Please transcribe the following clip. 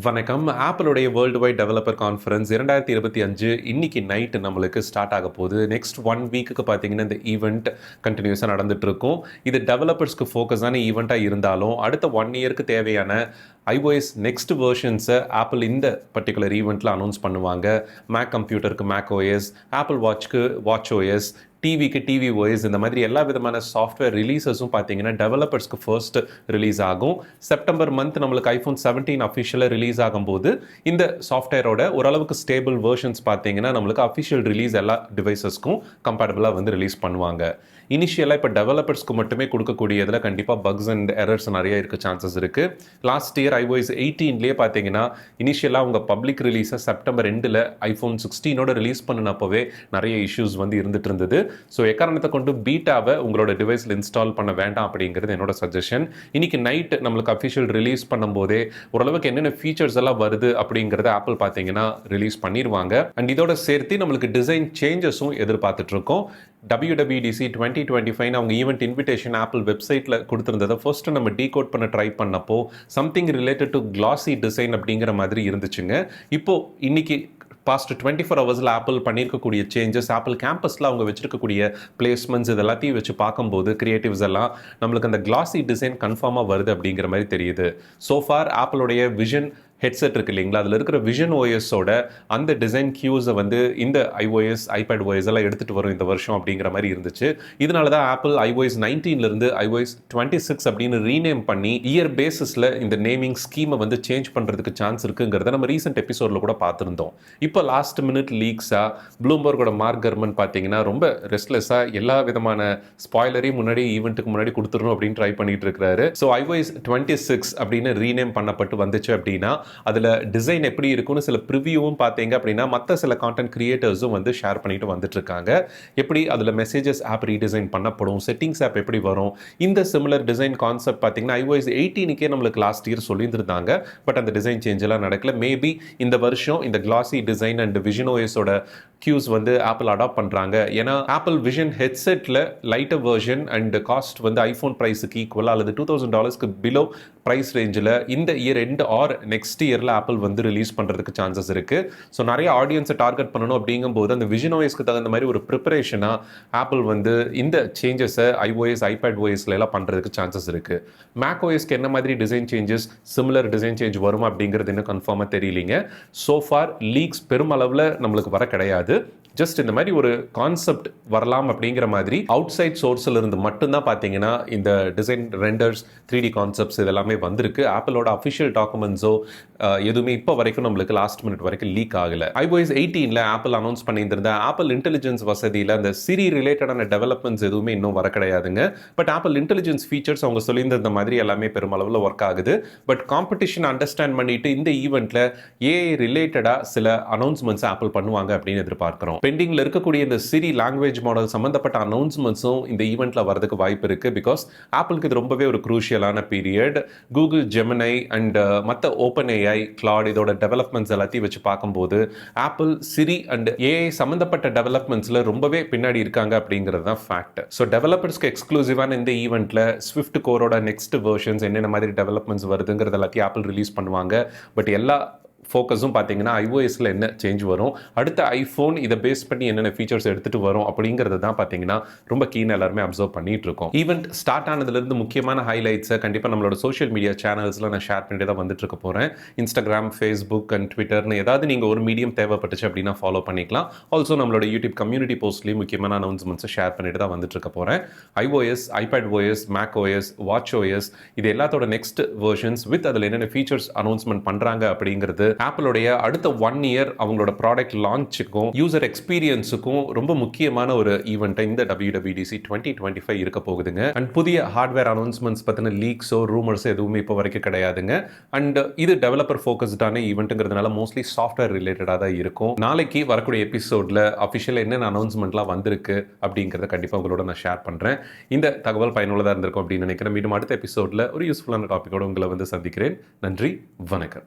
வணக்கம். ஆப்பிளுடைய world wide developer conference 2025 இன்னைக்கு night நம்மளுக்கு ஸ்டார்ட் ஆக போகுது. நெக்ஸ்ட் 1 வீக்குக்கு பார்த்தீங்கன்னா இந்த ஈவெண்ட் கண்டினியூஸாக நடந்துட்டு இருக்கும். இது டெவலப்பர்ஸ்க்கு ஃபோக்கஸான ஈவெண்ட்டாக இருந்தாலும் அடுத்த 1 இயருக்கு தேவையான iOS நெக்ஸ்ட் வெர்ஷன்ஸை ஆப்பிள் இந்த பர்டிகுலர் ஈவெண்ட்டில் அனௌன்ஸ் பண்ணுவாங்க. மேக் கம்ப்யூட்டருக்கு மேக் ஓஎஸ், ஆப்பிள் வாட்ச்க்கு வாட்ச் ஓஎஸ், டிவிக்கு டிவி ஓஎஸ், இந்த மாதிரி எல்லா விதமான சாஃப்ட்வேர் ரிலீசஸும் பார்த்தீங்கன்னா டெவலப்பர்ஸ்க்கு ஃபர்ஸ்ட் ரிலீஸ் ஆகும். செப்டம்பர் மந்த் நம்மளுக்கு ஐஃபோன் 17 அஃபிஷியலாக ரிலீஸ் ஆகும்போது இந்த சாஃப்ட்வேரோட ஓரளவுக்கு ஸ்டேபிள் வெர்ஷன்ஸ் பார்த்தீங்கன்னா நம்மளுக்கு அஃபிஷியல் ரிலீஸ் எல்லா டிவைசஸ்க்கும் கம்பேட்டபிளாக வந்து ரிலீஸ் பண்ணுவாங்க. இனிஷியலாக இப்போ டெவலப்பர்ஸ்க்கு மட்டுமே கொடுக்கக்கூடியதில் கண்டிப்பாக பக்ஸ் அண்ட் எரர்ஸ் நிறைய இருக்க சான்சஸ் இருக்குது. லாஸ்ட் இயர் iOS 18லேயே பார்த்தீங்கன்னா இனிஷியலாக அவங்க பப்ளிக் ரிலீஸை செப்டம்பர் 2 ஐஃபோன் 16ஓட ரிலீஸ் பண்ணினப்போவே நிறைய இஷ்யூஸ் வந்து இருந்துட்டு இருந்தது. ஸோ எக்காரணத்தை கொண்டு பீட்டாவை உங்களோட டிவைஸில் இன்ஸ்டால் பண்ண வேண்டாம் அப்படிங்கிறது என்னோட சஜஷன். இன்னைக்கு நைட் நம்மளுக்கு அஃபிஷியல் ரிலீஸ் பண்ணும்போதே ஓரளவுக்கு என்னென்ன ஃபீச்சர்ஸ் எல்லாம் வருது அப்படிங்கிறத ஆப்பிள் பார்த்தீங்கன்னா ரிலீஸ் பண்ணிடுவாங்க. அண்ட் இதோட சேர்த்து நம்மளுக்கு டிசைன் சேஞ்சஸும் எதிர்பார்த்துட்டு இருக்கோம். WWDC 2025 அவங்க ஈவெண்ட் இன்விடேஷன் ஆப்பிள் வெப்சைட்டில் கொடுத்துருந்ததை ஃபர்ஸ்ட் நம்ம டீகோட் பண்ண ட்ரை பண்ணப்போ சம்திங் ரிலேட்டட் டு கிளாசி டிசைன் அப்படிங்கிற மாதிரி இருந்துச்சுங்க. இப்போ இன்னைக்கு பாஸ்ட் 24 ஹவர்ஸில் ஆப்பிள் பண்ணியிருக்கக்கூடிய சேஞ்சஸ், ஆப்பிள் கேம்பஸில் அவங்க வச்சிருக்கக்கூடிய பிளேஸ்மெண்ட்ஸ் இது எல்லாத்தையும் வச்சு பார்க்கும்போது கிரியேட்டிவ்ஸ் எல்லாம் நம்மளுக்கு அந்த கிளாசி டிசைன் கன்ஃபார்மாக வருது அப்படிங்கிற மாதிரி தெரியுது. சோஃபார் ஆப்பிளுடைய விஷன் ஹெட்செட் இருக்கு இல்லைங்களா, அதில் இருக்கிற விஷன் ஓஎஸோட அந்த டிசைன் கியூஸை வந்து இந்த iOS ஐபேட் ஓஎஸ் எல்லாம் எடுத்துகிட்டு வரும் இந்த வருஷம் அப்படிங்கிற மாதிரி இருந்துச்சு. இதனால தான் ஆப்பிள் iOS 19லேருந்து iOS 26 அப்படின்னு ரீநேம் பண்ணி இயர் பேசிஸில் இந்த நேமிங் ஸ்கீமை வந்து சேஞ்ச் பண்ணுறதுக்கு சான்ஸ் இருக்குங்கிறத நம்ம ரீசெண்ட் எபிசோடில் கூட பார்த்துருந்தோம். இப்போ லாஸ்ட் மினிட் லீக்ஸாக ப்ளூம்பர்கோட மார்க் கர்மன் பார்த்தீங்கன்னா ரொம்ப ரெஸ்ட்லெஸ்ஸாக எல்லா விதமான ஸ்பாய்லரையும் முன்னாடி ஈவெண்ட்டுக்கு முன்னாடி கொடுத்துடணும் அப்படின்னு ட்ரை பண்ணிட்டு இருக்கிறாரு. ஸோ iOS 26 அப்படின்னு ரீநேம் பண்ணப்பட்டு வந்துச்சு அப்படின்னா அதில் டிசைன் எப்படி இருக்குன்னு சில ப்ரிவியூவும் பார்த்தீங்க அப்படின்னா மற்ற சில கான்டென்ட் கிரியேட்டர்ஸும் வந்து ஷேர் பண்ணிட்டு வந்துட்டு இருக்காங்க. எப்படி அதில் மெசேஜஸ் ஆப் ரீடிசைன் பண்ணப்படும், செட்டிங்ஸ் ஆப் எப்படி வரும், இந்த சிமிலர் டிசைன் கான்செப்ட் பார்த்தீங்கன்னா iOS 18க்கே நம்மளுக்கு லாஸ்ட் இயர் சொல்லியிருந்தாங்க. பட் அந்த டிசைன் சேஞ்ச் எல்லாம் நடக்கல. மேபி இந்த வருஷம் இந்த கிளாசி டிசைன் அண்ட் விஷன் ஓஎஸோட கியூஸ் வந்து ஆப்பிள் அடாப்ட் பண்ணுறாங்க. ஏன்னா ஆப்பிள் விஷன் ஹெட்செட்டில் லைட்டர் வெர்ஷன் அண்ட் காஸ்ட் வந்து ஐஃபோன் ப்ரைஸுக்கு ஈக்குவலாக அல்லது $2000 பிலோ ப்ரைஸ் ரேஞ்சில் இந்த இயர் எண்ட் ஆர் நெக்ஸ்ட் இயரில் ஆப்பிள் வந்து ரிலீஸ் பண்ணுறதுக்கு சான்சஸ் இருக்குது. ஸோ நிறைய ஆடியன்ஸை டார்கெட் பண்ணணும் அப்படிங்கும்போது அந்த விஷன் ஓஎஸ்க்கு தகுந்த மாதிரி ஒரு ப்ரிப்பரேஷனாக ஆப்பிள் வந்து இந்த சேஞ்சஸை iOS ஐபேட் ஓஎஸ்ல எல்லாம் பண்ணுறதுக்கு சான்சஸ் இருக்குது. மேக் ஓஎஸ்க்கு என்ன மாதிரி design changes, similar design change வரும் அப்படிங்கிறது இன்னும் கன்ஃபார்மாக தெரியலிங்க. சோஃபார் லீக்ஸ் பெருமளவில் நம்மளுக்கு வர கிடையாது. ஜஸ்ட் இந்த மாதிரி ஒரு கான்செப்ட் வரலாம் அப்படிங்கிற மாதிரி அவுட் சைட் சோர்ஸில் இருந்து மட்டும்தான் பார்த்தீங்கன்னா இந்த டிசைன் ரெண்டர்ஸ் 3D கான்செப்ட்ஸ் இதெல்லாமே வந்திருக்கு. ஆப்பிளோட அஃபிஷியல் டாக்குமெண்ட்ஸோ எதுவுமே இப்போ வரைக்கும் நம்மளுக்கு லாஸ்ட் மினிட் வரைக்கும் லீக் ஆகலை. iOS 18ல் ஆப்பிள் அனௌன்ஸ் பண்ணியிருந்த ஆப்பிள் இன்டெலிஜென்ஸ் வசதியில் அந்த சிரி ரிலேட்டடான டெவலப்மெண்ட்ஸ் எதுவுமே இன்னும் வர கிடையாதுங்க. பட் ஆப்பிள் இன்டெலிஜென்ஸ் ஃபீச்சர்ஸ் அவங்க சொல்லியிருந்த மாதிரி எல்லாமே பெருமளவில் ஒர்க் ஆகுது. பட் காம்படிஷன் அண்டர்ஸ்டாண்ட் பண்ணிட்டு இந்த ஈவெண்ட்டில் ஏஐ ரிலேட்டடாக சில அனௌன்ஸ்மெண்ட்ஸ் ஆப்பிள் பண்ணுவாங்க அப்படின்னு எதிர்பார்க்கிறோம். பெண்டிங்கில் இருக்கக்கூடிய இந்த சிரி லாங்குவேஜ் மாடல் சம்மந்தப்பட்ட அனௌன்ஸ்மெண்ட்ஸும் இந்த ஈவெண்ட்டில் வரதுக்கு வாய்ப்பு இருக்குது. பிகாஸ் ஆப்பிளுக்கு இது ரொம்பவே ஒரு குரூஷியலான பீரியட். கூகுள் ஜெமினை அண்ட் மற்ற ஓப்பன் ஏஐ கிளாட் இதோட டெவலப்மெண்ட்ஸ் எல்லாத்தையும் வச்சு பார்க்கும்போது ஆப்பிள் சிரி அண்ட் ஏஐ சம்மந்தப்பட்ட டெவலப்மெண்ட்ஸில் ரொம்பவே பின்னாடி இருக்காங்க அப்படிங்கிறது தான் ஃபேக்ட். ஸோ டெவலப்பர்ஸ்க்கு எக்ஸ்க்ளூசிவான இந்த ஈவெண்ட்டில் ஸ்விஃப்ட் கோரோட நெக்ஸ்ட் வெர்ஷன்ஸ் என்னென்ன மாதிரி டெவலப்மெண்ட்ஸ் வருதுங்கிறது எல்லாத்தையும் ஆப்பிள் ரிலீஸ் பண்ணுவாங்க. பட் எல்லா ஃபோக்கஸும் பார்த்தீங்கன்னா iOSல என்ன சேஞ்ச் வரும், அடுத்த ஐஃபோன் இதை பேஸ் பண்ணி என்னென்ன ஃபீச்சர்ஸ் எடுத்துகிட்டு வரும் அப்படிங்கிறது தான் பார்த்தீங்கன்னா ரொம்ப கீன் எல்லாருமே அப்சர்வ் பண்ணிட்டு இருக்கோம். ஈவெண்ட் ஸ்டார்ட் ஆனதுலேருந்து முக்கியமான ஹைலைட்ஸை கண்டிப்பாக நம்மளோட சோஷியல் மீடியா சேனல்ஸில் நான் ஷேர் பண்ணிட்டு தான் வந்துட்டு இருக்க போகிறேன். இன்ஸ்டாகிராம், ஃபேஸ்புக் அண்ட் ட்விட்டர்னு ஏதாவது நீங்கள் ஒரு மீடியம் தேவைப்பட்டுச்சு அப்படின்னா ஃபாலோ பண்ணிக்கலாம். ஆல்சோ நம்மளோட யூடியூப் கம்யூனிட்டி போஸ்ட்லேயும் முக்கியமான அனௌன்ஸ்மெண்ட்ஸை ஷேர் பண்ணிட்டு தான் வந்துட்டு இருக்க போகிறேன். iOS, iPad OS, Mac OS, watch OS இது எல்லாத்தோட நெக்ஸ்ட் வெர்ஷன்ஸ் வித் அதில் என்னென்ன ஃபீச்சர்ஸ் அனௌன்ஸ்மெண்ட் பண்ணுறாங்க அப்படிங்கிறது ஆப்பிளுடைய அடுத்த 1 இயர் அவங்களோட ப்ராடக்ட் லான்ச்சுக்கும் யூசர் எக்ஸ்பீரியன்ஸுக்கும் ரொம்ப முக்கியமான ஒரு ஈவெண்ட்டை இந்த WWDC 2025 இருக்க போகுதுங்க. அண்ட் புதிய ஹார்ட்வேர் அனௌன்ஸ்மெண்ட்ஸ் பற்றின லீக்ஸோ ரூமர்ஸ் எதுவுமே இப்போ வரைக்கும் கிடையாதுங்க. அண்ட் இது டெவலப்பர் ஃபோக்கஸ்டான ஈவெண்ட்டுங்கிறதுனால மோஸ்ட்லி சாஃப்ட்வேர் ரிலேட்டடாக தான் இருக்கும். நாளைக்கு வரக்கூடிய எபிசோடில் அஃபிஷியல் என்னென்ன அனௌன்ஸ்மெண்ட்லாம் வந்திருக்கு அப்படிங்கிறத கண்டிப்பாக உங்களோட நான் ஷேர் பண்ணுறேன். இந்த தகவல் பயனுள்ளதாக இருந்திருக்கும் அப்படின்னு நினைக்கிறேன். மீண்டும் அடுத்த எபிசோடில் ஒரு யூஸ்ஃபுல்லான டாப்பிக்கோடு உங்களை வந்து சந்திக்கிறேன். நன்றி, வணக்கம்.